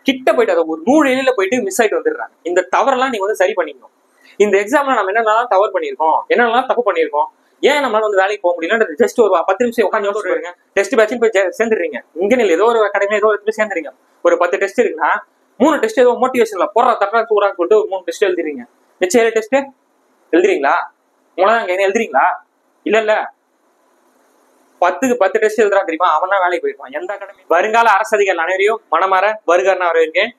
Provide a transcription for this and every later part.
கிட்ட போயிட்டு அதை ஒரு 100 எழில போயிட்டு மிஸ் ஆயிட்டு வந்துடுறாங்க. இந்த தவறெல்லாம் நீங்க வந்து சரி பண்ணிக்கணும். இந்த எக்ஸாம்ல நம்ம என்னென்னலாம் தவறு பண்ணியிருக்கோம், என்னென்னலாம் தப்பு பண்ணியிருக்கோம், ஏன் நம்மளால வந்து வேலைக்கு போக முடியல, ஜஸ்ட் ஒரு 10 நிமிஷம் உட்காந்து யோசிச்சுருங்க. டெஸ்ட் பேட்ச் போய் சேர்ந்துடுறீங்க. இங்கே இல்லை, ஏதோ ஒரு அகாடமி ஏதோ ஒரு சேர்ந்துறீங்க. ஒரு 10 டெஸ்ட் இருக்குன்னா 3 டெஸ்ட் ஏதோ மோட்டிவேஷன்ல போடுற தட்டா தூரான்னு சொல்லிட்டு ஒரு 3 டெஸ்ட் எழுதுறீங்க. மிச்சம் 7 டெஸ்ட் எழுதுறீங்களா? உங்களால எழுதுறீங்களா? இல்ல 10க்கு 10 டெஸ்ட் எழுதுறா தெரியுமா, அவன் தான் வேலைக்கு போயிருப்பான். எந்த அகாடமி? வருங்கால அரசதிகள் அனைவரையும் மனமாற வருகாரன வரவேற்கேன்.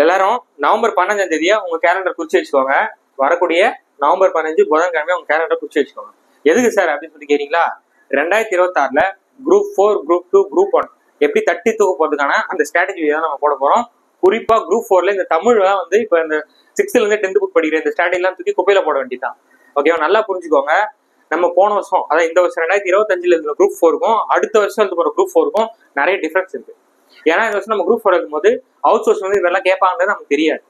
எல்லாரும் நவம்பர் 15ஆம் தேதியா உங்க கேலண்டர் குறிச்சு வச்சுக்கோங்க. வரக்கூடிய நவம்பர் 15 புதன்கிழமை உங்க கேலண்டர் குறிச்சு வச்சுக்கோங்க. எதுக்கு சார் அப்படின்னு சொல்லி கேட்டீங்களா, 2026ல குரூப் 4, குரூப் 2, குரூப் 1 எப்படி தட்டி தூக்க போறதுக்கான அந்த ஸ்ட்ராட்டஜி தான் நம்ம போட போறோம். குறிப்பா குரூப் 4ல இந்த தமிழ்லாம் வந்து இப்ப இந்த 6th இருந்து 10th புக் படிக்கிற இந்த ஸ்ட்ராட்டஜி எல்லாம் தூக்கி குப்பையில போட வேண்டியதான். ஓகேவா? நல்லா புரிஞ்சுக்கோங்க. நம்ம போன வருஷம், அதாவது இந்த வருஷம் 2025ல இருக்கிற குரூப் 4க்கும் அடுத்த வருஷம் எழுத போற குரூப் 4க்கும் நிறைய டிஃபரன்ஸ் இருக்கு. ஏன்னா இந்த வருஷம் நம்ம குரூப் 4 இருக்கும்போது அவுட் சோர்ஸ் வந்து இதெல்லாம் கேட்பாங்கிறது நமக்கு தெரியாது.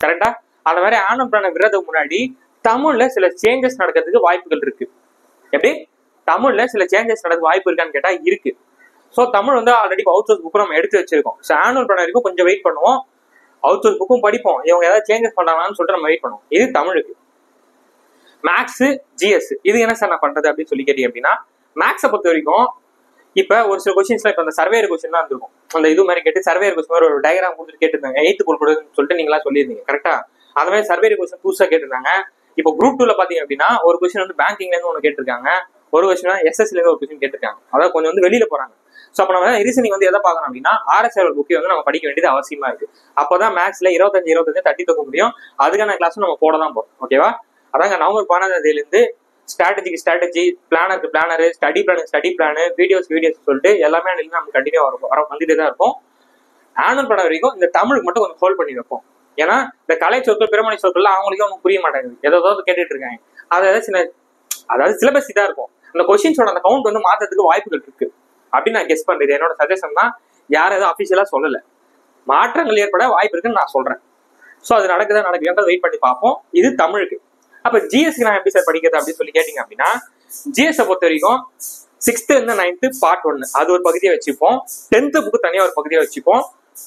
கரெக்டா? அந்த மாதிரி ஆனுவல் பிளானை விடுறதுக்கு முன்னாடி தமிழ்ல சில சேஞ்சஸ் நடக்கிறதுக்கு வாய்ப்புகள் இருக்கு. எப்படி தமிழ்ல சில சேஞ்சஸ் நடக்க வாய்ப்பு இருக்கான்னு கேட்டா இருக்கு. ஸோ தமிழ் வந்து ஆல்ரெடி அவுட் சோர்ஸ் புக்கும் நம்ம எடுத்து வச்சிருக்கோம். ஸோ ஆனுவல் பிளான் வரைக்கும் கொஞ்சம் வெயிட் பண்ணுவோம். அவுட் சோர்ஸ் புக்கும் படிப்போம். இவங்க ஏதாவது சேஞ்சஸ் பண்றாங்கன்னு சொல்லிட்டு நம்ம வெயிட் பண்ணுவோம். இது தமிழுக்கு. மேக்ஸ், ஜிஎஸ் இது என்ன சார் நான் பண்றது அப்படின்னு சொல்லி கேட்டீங்க அப்படின்னா, மேக்ஸை பொறுத்த வரைக்கும் இப்ப ஒரு சில கொஸ்டின்ஸ்ல இப்ப அந்த சர்வேயர் கொஸ்டின் தான் இருக்கும். அந்த இது மாதிரி கேட்டு சர்வேயர் கொஸ்டின் மாதிரி ஒரு டயக்ராம் கொடுத்துட்டு கேட்டிருந்தாங்க. 8th கொடுக்குறதுன்னு சொல்லிட்டு நீங்களா சொல்லியிருந்தீங்க. கரெக்டா? அந்த மாதிரி சர்வேயர் கொஸ்டின் புதுசா கேட்டிருந்தாங்க. இப்போ குரூப் 2ல பாத்தீங்க அப்படின்னா ஒரு கொஸ்டின் வந்து பேங்கிங்ல இருந்து ஒன்று கேட்டிருக்காங்க, ஒரு கொஸ்டின் எஸ்எஸ்ல இருந்து ஒரு கொஸ்டின் கேட்டிருக்காங்க. அதாவது கொஞ்சம் வந்து வெளியில போறாங்க. ஸோ அப்போ நம்ம ரீசனிங் வந்து எதை பார்க்கணும் அப்படின்னா RSR புக்கை வந்து நம்ம படிக்க வேண்டியது அவசியமா இருக்கு. அப்போதான் மேக்ஸ்ல 25 தட்டி தூக்க முடியும். அதுக்கான கிளாஸ் நம்ம போட தான் போறோம். ஓகேவா? அதாங்க நவம்பர் 15ஆம் தேதியிலிருந்து ஸ்ட்ராட்டஜிக்கு ஸ்ட்ராட்டஜி, பிளானருக்கு பிளானரு, ஸ்டடி பிளானு, வீடியோஸ் சொல்லிட்டு எல்லாமே நமக்கு கண்டினியூ வந்துட்டே தான் இருக்கும். ஆனுவல் பிளான் வரைக்கும் இந்த தமிழுக்கு மட்டும் கொஞ்சம் ஹோல்ட் பண்ணி வைப்போம். ஏன்னா இந்த கலை சொற்கள், பிறமொழி சொற்கள் அவங்களுக்கும் ஒன்றும் புரிய மாட்டேங்குது. ஏதாவது கேட்டுட்டு இருக்காங்க. அதாவது சிலபஸ் இதா இருக்கும். அந்த கொஸ்டின்ஸோட அந்த கவுண்ட் வந்து மாற்றத்துக்கு வாய்ப்புகள் இருக்கு அப்படின்னு நான் கெஸ் பண்றது. என்னோட சஜஷன் தான். யாரும் எதுவும் அஃபிஷியலா சொல்லல. மாற்றங்கள் ஏற்பட வாய்ப்பு இருக்குன்னு நான் சொல்றேன். ஸோ அது நடக்குதுன்றதை வெயிட் பண்ணி பார்ப்போம். இது தமிழுக்கு. அப்ப ஜிஎஸ்க்கு நான் எப்படி சார் படிக்கிறது அப்படின்னு சொல்லி கேட்டீங்க அப்படின்னா, ஜிஎஸ் பொறுத்த வரைக்கும் 6th இருந்து 9th பார்ட் 1 அது ஒரு பகுதியை வச்சுப்போம். 10th புக்கு தனியா ஒரு பகுதியை வச்சுப்போம்.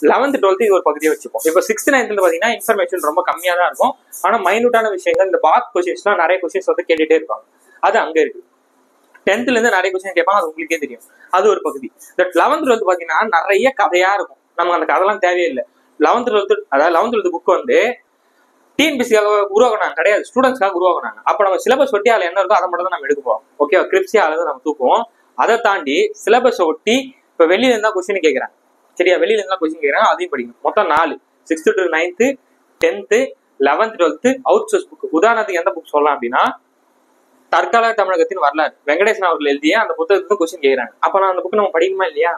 11th 12th இது ஒரு பகுதியை வச்சுப்போம். இப்போ 6th 9th பாத்தீங்கன்னா இன்ஃபர்மேஷன் ரொம்ப கம்மியா தான் இருக்கும். ஆனா மைனூட்டான விஷயங்கள், இந்த பாக்ஸ் கொஸ்டின்ஸ்லாம் நிறைய கொஸ்டின்ஸ் வந்து கேட்டுட்டே இருப்பாங்க. அது அங்க இருக்கு. 10th இருந்து நிறைய கொஸ்டின் கேட்பாங்க. அது உங்களுக்கே தெரியும். அது ஒரு பகுதி. இந்த 11th 12th பாத்தீங்கன்னா நிறைய கதையா இருக்கும். நமக்கு அந்த கதைலாம் தேவையில்லை. 11th 12th அதாவது 11th 12th புக் வந்து டிஎன்பிசிக்காக உருவாக்குனாங்க கிடையாது, ஸ்டூடெண்ட்ஸ்க்காக உருவாக்குனாங்க. அப்ப நம்ம சிலபஸ் ஒட்டி அதுல என்ன இருக்கோ அதை மட்டும் தான் நம்ம எடுக்க போறோம். ஓகே, கிரிப்ஸியா அதை நம்ம தூக்குவோம். அதை தாண்டி சிலபஸ் ஒட்டி இப்ப வெளியில இருந்தா கொஸ்டின் கேட்கறாங்க. சரியா? வெளியில இருந்தா கொஸ்டின் கேட்கறாங்க, அதையும் படிக்கணும். மொத்தம் 4, 6th to 9th, 10th, 11th 12th out source book. உதாரணத்துக்கு எந்த புக் சொல்லலாம் அப்படின்னா, தற்கால தமிழகத்தின் வரலாறு வெங்கடேசன் அவர்கள் எழுதிய அந்த புத்தகத்துக்கு கொஸ்டின் கேட்கறாங்க. அப்ப நான் அந்த புக் நம்ம படிக்கணுமா இல்லையா?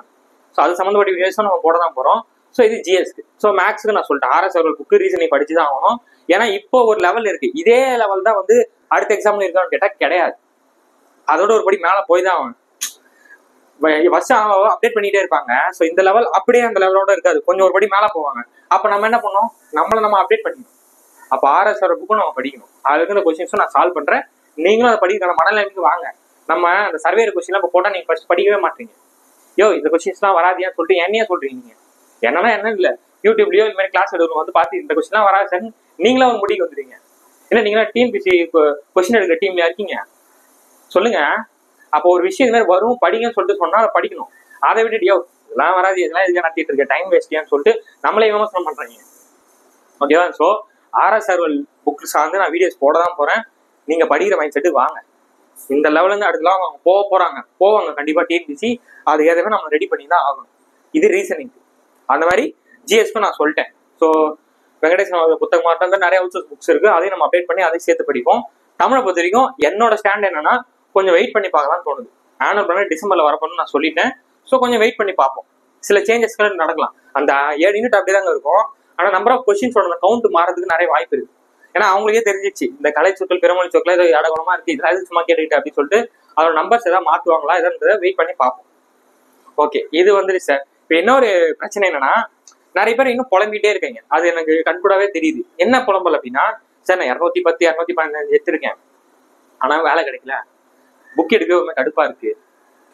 ஸோ அது சம்பந்தப்பட்ட வீடியோஸும் நம்ம போட தான் போறோம். ஸோ இது ஜிஎஸ்க்கு. ஸோ மேக்ஸுக்கு நான் சொல்லிட்டேன், RSR புக்கு ரீசனிங் படிச்சு தான் ஆகணும். ஏன்னா இப்போ ஒரு லெவல் இருக்கு. இதே லெவல் தான் வந்து அடுத்த எக்ஸாம்ல இருக்கான்னு கேட்டா கிடையாது. அதோட ஒரு படி மேல போய் தான் ஆகணும். வருஷம் அப்டேட் பண்ணிட்டே இருப்பாங்க. ஸோ இந்த லெவல் அப்படியே அந்த லெவலோட இருக்காது, கொஞ்சம் ஒரு படி மேல போவாங்க. அப்ப நம்ம என்ன பண்ணோம், நம்ம அப்டேட் பண்ணிக்கணும். அப்ப RSR புக்கும் நம்ம படிக்கணும். அதுல இருக்கிற கொஸ்டின்ஸும் நான் சால்வ் பண்றேன். நீங்களும் அதை படிக்கிற மனநிலைக்கு வாங்க. நம்ம அந்த சர்வேர் கொஸ்டின்லாம் இப்போ போட்டா நீங்க ஃபர்ஸ்ட் படிக்கவே மாட்டீங்க. இந்த கொஸ்டின்ஸ்லாம் வராதியான்னு சொல்லிட்டு என்னையே சொல்றீங்க. என்னன்னா என்ன இல்ல, யூடியூப்லயோ இந்த மாதிரி கிளாஸ் எடுக்கணும் வந்து பார்த்து இந்த கொஸ்டின்லாம் வராது சார் நீங்களா ஒரு முடிவுக்கு வந்துடுங்க. ஏன்னா நீங்களா டிஎன்பிசி கொஸ்டின் எடுக்கிற டீம்ல இருக்கீங்க, சொல்லுங்க. அப்போ ஒரு விஷயம் இந்த மாதிரி வரும் படிங்கன்னு சொல்லிட்டு சொன்னா அதை படிக்கணும். அதை விட்டுட்டு இதெல்லாம் வராது, இதெல்லாம் இதுக்கு நடத்திட்டு இருக்க டைம் வேஸ்டியான்னு சொல்லிட்டு நம்மளே விமர்சனம் பண்றீங்க. ஓகேவா? ஸோ RSR புக் சார்ந்து நான் வீடியோஸ் போட தான் போறேன். நீங்க படிக்கிற மைண்ட் செட்டு வாங்க. இந்த லெவல்ல இருந்து அடுத்த லெவல் அவங்க போவாங்க கண்டிப்பா. டிஎன்பிசி அது ஏதாவது நம்ம ரெடி பண்ணி தான் ஆகணும். இது ரீசனிங். அந்த மாதிரி ஜிஎஸ்க்கும் நான் சொல்லிட்டேன். ஸோ வெங்கடேசன் புத்தகமாக இருந்தால் நிறைய அவுட் சோர்ஸ் புக்ஸ் இருக்கு, அதையும் நம்ம அப்டேட் பண்ணி அதை சேர்த்து படிப்போம். தமிழை பொறுத்த வரைக்கும் என்னோட ஸ்டாண்ட் என்னன்னா, கொஞ்சம் வெயிட் பண்ணி பார்க்கலாம்னு தோணுது. ஆனுவல் பிளான் டிசம்பர்ல வரப்போன்னு நான் சொல்லிட்டேன். ஸோ கொஞ்சம் வெயிட் பண்ணி பார்ப்போம். சில சேஞ்சஸ்கள் நடக்கலாம். அந்த 7 யூனிட் அப்படிதாங்க இருக்கும். ஆனால் நம்பர் ஆஃப் கொஸ்டின்ஸோட கவுண்ட் மாறதுக்கு நிறைய வாய்ப்பு இருக்கு. ஏன்னா அவங்களுக்கே தெரிஞ்சிச்சு இந்த கலை சொற்கள், பிறமொழி சொற்கள் ஏதோ இடகுணமா இருக்கு, இதெல்லாம் சும்மா கேட்டுக்கிட்டு அப்படின்னு சொல்லிட்டு அதோட நம்பர்ஸ் ஏதாவது மாற்றுவாங்களா எதாவது வெயிட் பண்ணி பார்ப்போம். ஓகே, இது வந்துட்டு சார். இப்போ இன்னொரு பிரச்சனை என்னன்னா, நிறைய பேர் இன்னும் புலம்பிட்டே இருக்கீங்க. அது எனக்கு கண்கூடாவே தெரியுது. என்ன புலம்பல் அப்படின்னா, சார் நான் 210 215 எடுத்திருக்கேன், ஆனா வேலை கிடைக்கல, புக் எடுக்க கடுப்பா இருக்கு,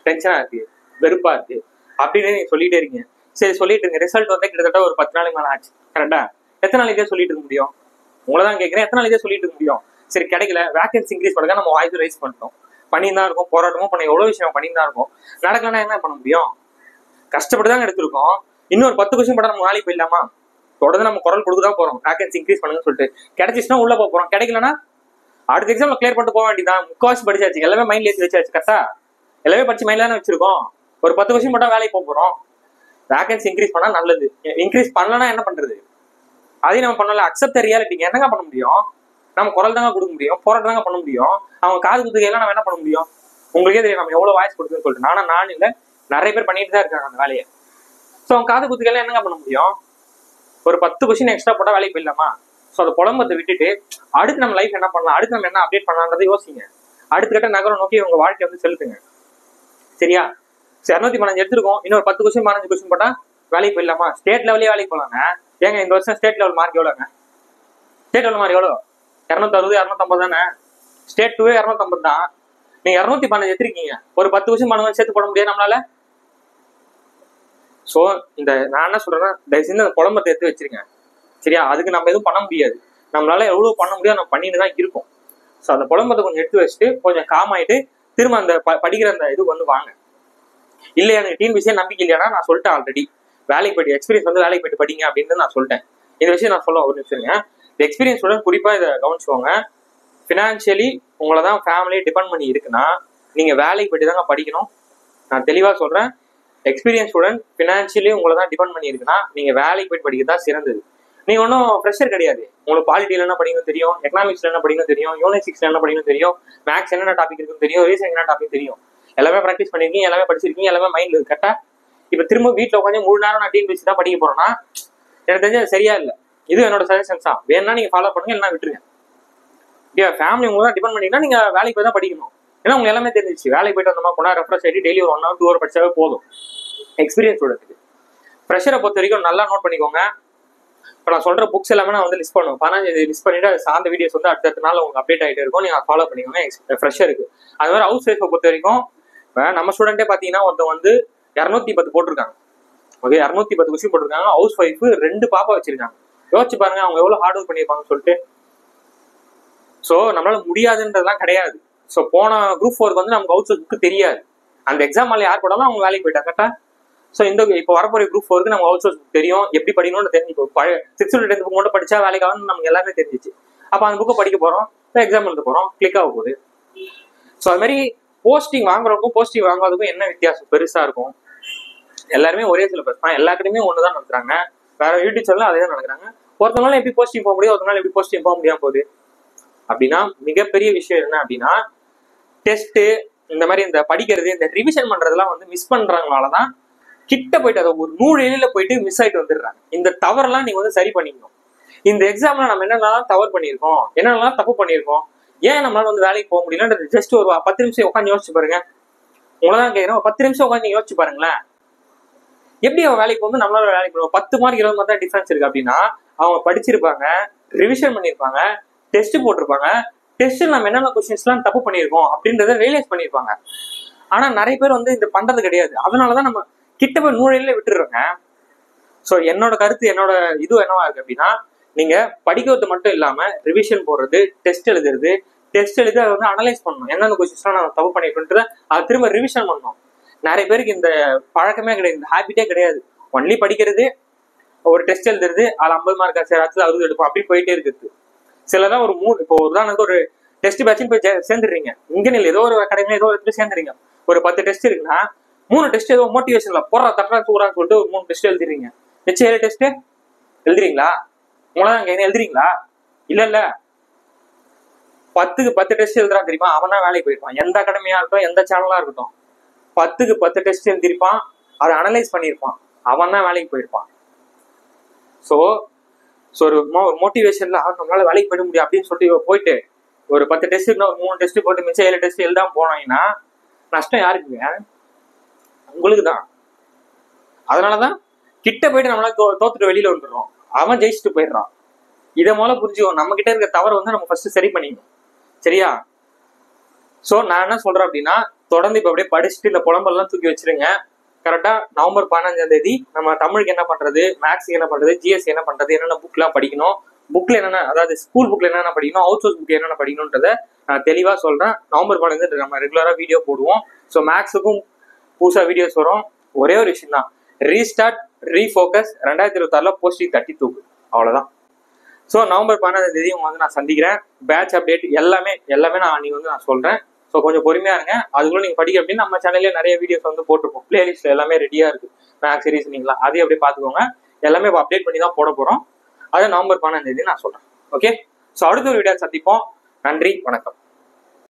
டென்ஷனா இருக்கு, வெறுப்பா இருக்கு அப்படின்னு நீங்க சொல்லிட்டே இருக்கீங்க. சரி சொல்லிட்டு இருங்க. ரிசல்ட் வந்து கிட்டத்தட்ட ஒரு 10 நாளைக்கு மேலே ஆச்சு. கரெக்டா? எத்தனை நாளைக்கே சொல்லிட்டு இருக்க முடியும்? உங்களை தான் கேட்குறேன், எத்தனை நாளைக்கே சொல்லிட்டு இருக்க முடியும்? சரி கிடைக்கல, வேகன்சி இன்க்ரீஸ் பண்ண நம்ம வாய்ஸ் ரைஸ் பண்ணிட்டோம், பண்ணிதான் இருக்கும், போராட்டமும் பண்ண எவ்வளவு விஷயம் பண்ணிதான் இருக்கும். நடக்கலன்னா என்ன பண்ண முடியும்? கஷ்டப்பட்டு தான் எடுத்திருக்கோம். இன்னொரு 10 கொஸ்டின் போட்டா நம்ம வேலைக்கு போயிடலாமா? தொடர்ந்து நம்ம குரல் கொடுக்குதான் போறோம், வேகன்சி இன்க்ரீஸ் பண்ணுங்கன்னு சொல்லிட்டு. கிடைச்சிச்சுன்னா உள்ள போறோம், கிடைக்கலன்னா அடுத்த எக்ஸாம்ல கிளியர் பண்ணிட்டு போக வேண்டியதான். முக்காவாசி படிச்சாச்சு, எல்லாமே மைண்ட்ல ஏற்றி வச்சாச்சு. கரெக்டா? எல்லாமே படிச்சு மைண்ட்ல தானே வச்சிருக்கோம். ஒரு 10 கொஸ்டின் போட்டா வேலைக்கு போறோம். வேகன்சி இன்க்ரீஸ் பண்ணா நல்லது, இன்க்ரீஸ் பண்ணலன்னா என்ன பண்றது? அதையும் நம்ம பண்ணல. அக்செப்ட் ரியாலிட்டிக்கு என்னங்க பண்ண முடியும்? நம்ம குரல் தாங்க கொடுக்க முடியும், போராட்டம் தாங்க பண்ண முடியும். அவங்க காது குத்துக்கையெல்லாம் நம்ம என்ன பண்ண முடியும்? உங்களுக்கே தெரியும் நம்ம எவ்வளவு வாய்ஸ் கொடுக்குன்னு சொல்லிட்டு. நான் இல்லை, நிறைய பேர் பண்ணிட்டு தான் இருக்காங்க அந்த வேலையை. ஸோ அவங்க காது குத்துக்கையெல்லாம் என்னங்க பண்ண முடியும்? ஒரு 10 கொஸ்டின் எக்ஸ்ட்ரா போட்டா வேலைக்கு போயிடலாமா? ஸோ அதை புலம்பத்தை விட்டுட்டு அடுத்து நம்ம லைஃப் என்ன பண்ணலாம், அடுத்து நம்ம என்ன அப்டேட் பண்ணலான்றதை யோசிங்க. அடுத்த கட்ட நகரம் நோக்கி உங்க வாழ்க்கையை வந்து செலுத்துங்க. சரியா? 215 எடுத்துருக்கோம், இன்னொரு 10 கொஸ்டின் 15 கொஸ்டின் போட்டா வேலைக்கு போயிடலாமா? ஸ்டேட் லெவலே வேலைக்கு போகலாங்க. ஏங்க இந்த வருஷம் ஸ்டேட் லெவல் மார்க் எவ்வளோங்க? ஸ்டேட் லெவல் மார்க் எவ்வளோ? 260 250 தானே. ஸ்டேட் 2 250 தான். நீங்க 215 எடுத்திருக்கீங்க, ஒரு 10 கொஸ்டின் 15 சேர்த்து போட முடியாது நம்மளால. ஸோ இந்த நான் என்ன சொல்றேன்னா, தயவு செஞ்சு அந்த குழம்பத்தை எடுத்து வச்சிருங்க. சரியா? அதுக்கு நம்ம எதுவும் பண்ண முடியாது, நம்மளால எவ்வளவு பண்ண முடியாது நம்ம பண்ணிட்டு தான் இருக்கோம். ஸோ அந்த குழம்பத்தை கொஞ்சம் எடுத்து வச்சுட்டு கொஞ்சம் காம் ஆயிட்டு திரும்ப அந்த படிக்கிற அந்த இது வந்து வாங்க. இல்லையா எனக்கு டிஎன்பிசியே நம்பிக்கை இல்லையானா நான் சொல்லிட்டேன் ஆல்ரெடி, வேலைக்கு போயிட்டு எக்ஸ்பீரியன்ஸ் வந்து வேலைக்கு போயிட்டு படிங்க அப்படின்னு நான் சொல்லிட்டேன். இந்த விஷயம் நான் சொல்ல ஒரு நிமிஷம். இந்த எக்ஸ்பீரியன்ஸோட குறிப்பா இதை கவனிச்சுக்கோங்க. ஃபினான்ஷியலி உங்களை தான் ஃபேமிலி டிபெண்ட் பண்ணி இருக்குன்னா நீங்க வேலைக்கு போயிட்டு தாங்க படிக்கணும். நான் தெளிவா சொல்றேன், எக்ஸ்பீரியன்ஸ் ஸ்டூடெண்ட் ஃபினான்ஷியலி உங்களை தான் டிபெண்ட் பண்ணி இருக்குன்னா நீங்க வேலைக்கு போயிட்டு படிக்கிறது தான் சிறந்தது. நீங்க ஒன்றும் ப்ரெஷர் கிடையாது. உங்களுக்கு பாலிட்டியில் என்ன படிக்கணும் தெரியும், எக்கனாமிக்ஸ்ல என்ன படிக்கணும் தெரியும், யூனிசிக்ஸ்ல என்ன படிக்கணும் தெரியும், மேக்ஸ் என்னென்ன டாபிக் இருக்குன்னு தெரியும், ரீசனிங் என்ன டாபிக் தெரியும். எல்லாமே ப்ராக்டிஸ் பண்ணிருக்கீங்க, எல்லாமே படிச்சிருக்கீங்க, எல்லாமே மைண்ட்ல இருக்கு. கரெக்டா? இப்ப திரும்ப வீட்டில் உட்காந்து 3 நேரம் நான் டிஎன்பிசி தான் படிக்க போறேன்னா எனக்கு தெரிஞ்சு அது சரியா இல்லை. இது என்னோட சஜஷன்ஸ் தான். வேணா நீங்க ஃபாலோ பண்ணுங்க, இல்லைன்னா விட்டுருங்க. ஃபேமிலி உங்களை தான் டிபெண்ட் பண்ணீங்கன்னா நீங்க வேலைக்கு போய் தான் படிக்கணும். ஏன்னா உங்களுக்கு எல்லாமே தெரிஞ்சிச்சு. வேலைக்கு போயிட்டு வந்தோமா கொண்டா ரெஃப்ரெஷ் ஆகிட்டு டெய்லி ஒரு 1 hour 2 hour படிச்சாவே போதும். எக்ஸ்பீரியன்ஸ் உடனே ப்ரெஷரை பொறுத்த வரைக்கும் நல்லா நோட் பண்ணிக்கோங்க. இப்போ நான் சொல்ற புக்ஸ் எல்லாமே நான் வந்து லிஸ்ட் பண்ணுவேன். 15 லிஸ்ட் பண்ணிட்டு அது சார்ந்த வீடியோஸ் வந்து அடுத்த நாள் உங்களுக்கு அப்டேட் ஆகிட்டே இருக்கும். நீங்க ஃபாலோ பண்ணிக்கோங்க. ஃப்ரெஷருக்கு அது மாதிரி ஹவுஸ் ஒய்ஃபை பொறுத்த வரைக்கும் நம்ம ஸ்டூடெண்டே பார்த்தீங்கன்னா ஒருத்தன் வந்து 210 போட்டிருக்காங்க. ஓகே, 210 கொஸ்டின் போட்டிருக்காங்க. ஹவுஸ் ஒய்ஃப் 2 பாப்பா வச்சிருக்காங்க. யோசிச்சு பாருங்க அவங்க எவ்வளவு ஹார்ட் ஒர்க் பண்ணியிருப்பாங்கன்னு சொல்லிட்டு. ஸோ நம்மளால முடியாதுன்றதுலாம் கிடையாது. ஸோ போன குரூப் 4 வந்து நமக்கு ஹவுஸ் ஒர்க்கு தெரியாது. அந்த எக்ஸாம் மேலே யார் போடாமல் அவங்க வேலைக்கு போயிட்டாங்க. கரெக்டா? ஸோ இந்த இப்போ வரப்போற குரூப் 4க்கு நம்ம ஹவுஸ் ஒர்க் தெரியும், எப்படி படிக்கணும்னு தெரிஞ்சு. இப்போ 6th to 10th புக் மட்டும் படிச்சா வேலைக்கு ஆகும்னு நமக்கு எல்லாமே தெரிஞ்சிச்சு. அப்போ அந்த புக்கை படிக்க போறோம், எக்ஸாம் எழுத போறோம், கிளிக் ஆக போகுது. ஸோ அது மாதிரி போஸ்டிங் வாங்குறதுக்கும் போஸ்டிங் வாங்காததுக்கும் என்ன வித்தியாசம் பெருசா இருக்கும்? எல்லாருமே ஒரே சிலபஸ் தான், எல்லாருக்குமே ஒண்ணுதான் நடத்துறாங்க. வேற யூடியூப் சேனல் அதே தான் நடக்கிறாங்க. ஒருத்தவங்களால எப்படி போஸ்டிங் போக முடியும், ஒருத்தவங்களால எப்படி போஸ்டிங் போக முடியாம போகுது அப்படின்னா மிகப்பெரிய விஷயம் என்ன அப்படின்னா டெஸ்ட், இந்த மாதிரி இந்த படிக்கிறது, இந்த ரிவிஷன் பண்றதெல்லாம் வந்து மிஸ் பண்றதுனாலதான் கிட்ட போயிட்டு அதை ஒரு 100 எளியில போயிட்டு மிஸ் ஆயிட்டு வந்துடுறாங்க. இந்த தவறெல்லாம் நீங்க வந்து சரி பண்ணிக்கணும். இந்த எக்ஸாம்ல நம்ம என்னென்னலாம் தவறு பண்ணியிருக்கோம், என்னென்னலாம் தப்பு பண்ணியிருக்கோம், ஏன் நம்மளால வந்து வேலைக்கு போக முடியலன்றது ஜஸ்ட் ஒரு 10 நிமிஷம் உட்காந்து யோசிச்சு பாருங்க. உங்களதான் கேட்கிறேன், ஒரு 10 நிமிஷம் உட்காந்து யோசிச்சு பாருங்களேன். எப்படி அவன் வேலைக்கு போகும்போது நம்மளால வேலைக்கு போடுவோம். 10 மார்க் 20 மார்க் தான் டிஃபரன்ஸ் இருக்கு அப்படின்னா அவங்க படிச்சிருப்பாங்க, ரிவிஷன் பண்ணியிருப்பாங்க, டெஸ்ட் போட்டிருப்பாங்க. டெஸ்ட் நம்ம என்னென்ன கொஸ்டின்ஸ்லாம் தப்பு பண்ணியிருக்கோம் அப்படின்றத ரியலைஸ் பண்ணியிருப்பாங்க. ஆனா நிறைய பேர் வந்து இது பண்றது கிடையாது. அதனாலதான் நம்ம கிட்ட போய் 100 விட்டுடுறோங்க. ஸோ என்னோட கருத்து, என்னோட இது என்னவா இருக்கு அப்படின்னா நீங்க படிக்கிறது மட்டும் இல்லாம ரிவிஷன் போடுறது, டெஸ்ட் எழுதுறது, டெஸ்ட் எழுதி அதை வந்து அனலைஸ் பண்ணணும். என்னென்ன கொஸ்டின்ஸ்லாம் நான் தப்பு பண்ணிருக்கேன்றத அதை திரும்ப ரிவிஷன் பண்ணணும். நிறைய பேருக்கு இந்த பழக்கமே கிடையாது, இந்த ஹேபிட்டே கிடையாது. ஒன்லி படிக்கிறது, ஒரு டெஸ்ட் எழுதுறது, அதில் 50 மார்க் ஆச்சு, 60 எடுப்போம், அப்படி போயிட்டே இருக்குது. சிலதான் ஒரு 3 இப்போ உதாரணத்துக்கு ஒரு டெஸ்ட் பேட்ச்னு போய் சேர்ந்துடுறீங்க. இங்கே இல்லை, ஏதோ ஒரு அகாடமியில ஏதோ ஒரு இடத்துல சேர்ந்துறீங்க. ஒரு 10 டெஸ்ட் இருக்குன்னா 3 டெஸ்ட் ஏதோ மோட்டிவேஷன்ல போடுற தட்டா தூரான்னு சொல்லிட்டு ஒரு 3 டெஸ்ட் எழுதிடுறீங்க. மிச்சம் 7 டெஸ்ட் எழுதுறீங்களா? உங்களாதான் என்ன எழுதுறீங்களா? இல்ல 10க்கு 10 டெஸ்ட் எழுதுறான் தெரியுமா, அவன் தான் வேலைக்கு போயிருப்பான். எந்த அகாடமியா இருக்கட்டும், எந்த சேனலா இருக்கட்டும், 10க்கு 10 டெஸ்ட் எழுதிருப்பான், அதை அனலைஸ் பண்ணியிருப்பான், அவன் தான் வேலைக்கு போயிருப்பான். ஸோ ஒரு மோட்டிவேஷன்ல நம்மளால வேலைக்கு போயிட முடியும் அப்படின்னு சொல்லிட்டு போயிட்டு ஒரு 10 டெஸ்ட் இருந்தா ஒரு 3 டெஸ்ட் போட்டு மிச்சம் 7 டெஸ்ட் எழுதாம போனாங்கன்னா நஷ்டம் யாருக்குங்க? உங்களுக்கு தான். அதனாலதான் கிட்ட போயிட்டு நம்மளால தோத்துட்டு வெளியில வந்துடுறோம், அவன் ஜெயிச்சுட்டு போயிடுறான். இதை முதல்ல புரிஞ்சுக்கணும். நம்ம கிட்ட இருக்க தவறை வந்து நம்ம ஃபர்ஸ்ட் சரி பண்ணிக்கணும். சரியா? ஸோ நான் என்ன சொல்றேன் அப்படின்னா தொடர்ந்து இப்ப அப்படியே படிச்சுட்டு இந்த புலம்பெல்லாம் தூக்கி வச்சிருங்க. கரெக்டா நவம்பர் 15ஆம் தேதி நம்ம தமிழுக்கு என்ன பண்றது, மேக்ஸுக்கு என்ன பண்றது, ஜிஎஸ் என்ன பண்றது, என்னென்ன புக்லாம் படிக்கணும், புக்ல என்னென்ன, அதாவது ஸ்கூல் புக்ல என்னென்ன படிக்கணும், அவுட் சோர்ஸ் புக் என்னென்ன படிக்கணும்ன்றத நான் தெளிவா சொல்றேன். நவம்பர் 15 நம்ம ரெகுலரா வீடியோ போடுவோம். ஸோ மேக்ஸுக்கும் புதுசா வீடியோஸ் வரும். ஒரே ஒரு விஷயம் தான், ரீஸ்டார்ட் ரீஃபோக்கஸ் 2026 போஸ்டிங் தட்டி தூக்கு, அவ்வளவுதான். ஸோ நவம்பர் 15ஆம் தேதி உங்க வந்து நான் சந்திக்கிறேன். பேட்ச் அப்டேட் எல்லாமே நான் அன்னைக்கு வந்து நான் சொல்றேன். ஸோ கொஞ்சம் பொறுமையா இருங்க. அதுக்குள்ள நீங்க படிக்க அப்படின்னு நம்ம சேனல்ல நிறைய வீடியோஸ் வந்து போட்டிருக்கோம். பிளேலிஸ்ட்ல எல்லாமே ரெடியா இருக்கு. மேக்ஸ் ரீசனிங்லாம் அதையும் அப்படியே பார்த்துக்கோங்க. எல்லாமே அப்டேட் பண்ணி தான் போட போறோம். அதை நவம்பர் 15ஆம் தேதி நான் சொல்றேன். ஓகே, ஸோ அடுத்த ஒரு வீடியோ சந்திப்போம். நன்றி, வணக்கம்.